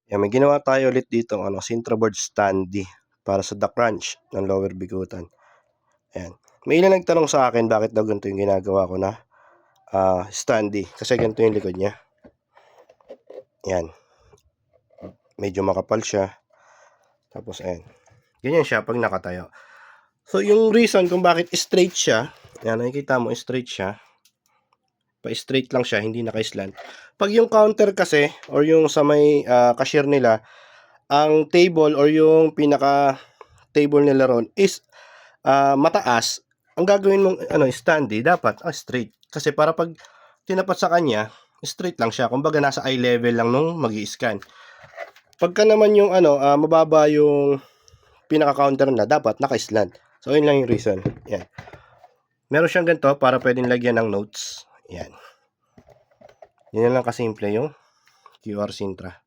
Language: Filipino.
Yan, may ginawa tayo ulit dito Sintra board standy para sa the crunch ng lower bigutan. Ayan. May ilan nagtanong sa akin bakit daw ganito yung ginagawa ko na standy. Kasi ganito yung likod niya. Ayan. Medyo makapal siya. Tapos ayan. Ganyan siya pag nakatayo. So yung reason kung bakit straight siya, ayan, nakikita mo straight siya. Pa-straight lang siya, hindi naka-slant. Pag yung counter kasi or yung sa may cashier nila, ang table or yung pinaka table nila ron is mataas. Ang gagawin mong standy dapat straight. Kasi para pag tinapat sa kanya, straight lang siya. Kumbaga nasa eye level lang nung magi-scan. Pagka naman yung mababa yung pinaka-counter na, dapat naka-slant. So yun lang yung reason. Yan. Meron siyang ganito para pwedeng lagyan ng notes. Yan. Yan lang kasimple yung QR Sintra.